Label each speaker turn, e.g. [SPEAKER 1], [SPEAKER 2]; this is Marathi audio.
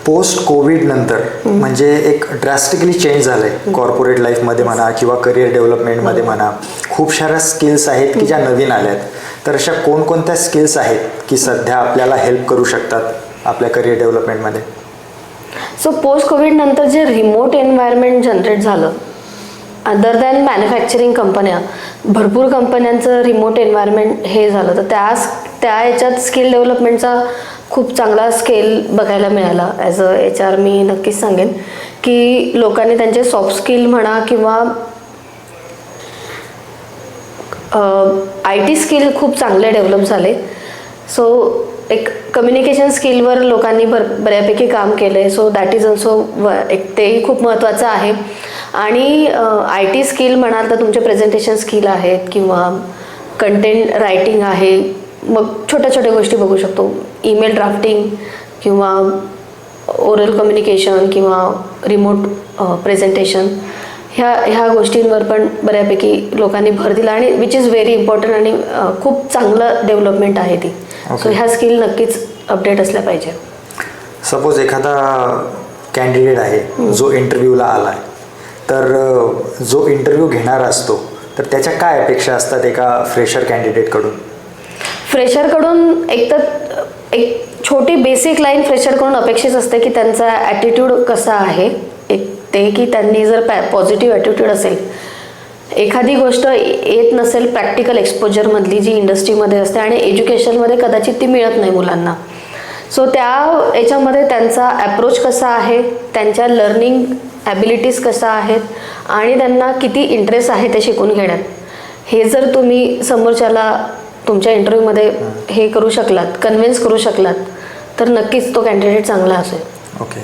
[SPEAKER 1] पोस्ट कोविड नंतर म्हणजे एक ड्रॅस्टिकली चेंज झालंय कॉर्पोरेट लाईफमध्ये म्हणा किंवा करिअर डेव्हलपमेंटमध्ये म्हणा. खूप साऱ्या स्किल्स आहेत की ज्या नवीन आल्यात. तर अशा कोणकोणत्या स्किल्स आहेत की सध्या आपल्याला हेल्प करू शकतात आपल्या करिअर डेव्हलपमेंटमध्ये?
[SPEAKER 2] सो पोस्ट कोविड नंतर जे रिमोट एन्व्हायरमेंट जनरेट झालं, अदर दॅन मॅन्युफॅक्चरिंग कंपन्या, भरपूर कंपन्यांचं रिमोट एन्व्हायरमेंट हे झालं, तर त्या याच्यात स्किल डेव्हलपमेंटचा खूप चांगला स्केल बघायला मिळाला. ॲज अ HR मी नक्कीच सांगेन की लोकांनी त्यांचे सॉफ्ट स्किल म्हणा किंवा IT स्किल खूप चांगले डेव्हलप झाले. सो एक कम्युनिकेशन स्किलवर लोकांनी बऱ्यापैकी काम केलं आहे. सो दॅट इज ऑल्सो तेही खूप महत्त्वाचं आहे. आणि IT स्किल म्हणाल तर तुमचे प्रेझेंटेशन स्किल आहेत किंवा कंटेंट रायटिंग आहे. मग छोट्या छोट्या गोष्टी बघू शकतो, ईमेल ड्राफ्टिंग किंवा ओरल कम्युनिकेशन किंवा रिमोट प्रेझेंटेशन, ह्या गोष्टींवर पण बऱ्यापैकी लोकांनी भर दिला आणि विच इज व्हेरी इम्पॉर्टंट आणि खूप चांगलं डेव्हलपमेंट आहे ती. सो ह्या स्किल नक्कीच अपडेट असल्या पाहिजे.
[SPEAKER 1] सपोज एखादा कॅन्डिडेट आहे जो इंटरव्ह्यूला आला आहे, तर जो इंटरव्ह्यू घेणारा असतो तर त्याच्या काय अपेक्षा असतात एका फ्रेशर कॅन्डिडेटकडून?
[SPEAKER 2] फ्रेशरकडून एक छोटी बेसिक लाईन फ्रेशरकडून अपेक्षित असते की त्यांचा ॲटिट्यूड कसा आहे. ते की त्यांनी जर पॉझिटिव्ह ॲटिट्यूड असेल, एखादी गोष्ट येत नसेल प्रॅक्टिकल एक्सपोजरमधली जी इंडस्ट्रीमध्ये असते आणि एज्युकेशनमध्ये कदाचित ती मिळत नाही मुलांना. सो त्या याच्यामध्ये त्यांचा ॲप्रोच कसा आहे, त्यांच्या लर्निंग ॲबिलिटीज कसा आहेत आणि त्यांना किती इंटरेस्ट आहे ते शिकून घेण्यात, हे जर तुम्ही समोरच्याला तुमच्या इंटरव्ह्यूमध्ये हे करू शकलात, कन्व्हिन्स करू शकलात, तर नक्कीच तो कॅन्डिडेट चांगला असेल.
[SPEAKER 1] ओके.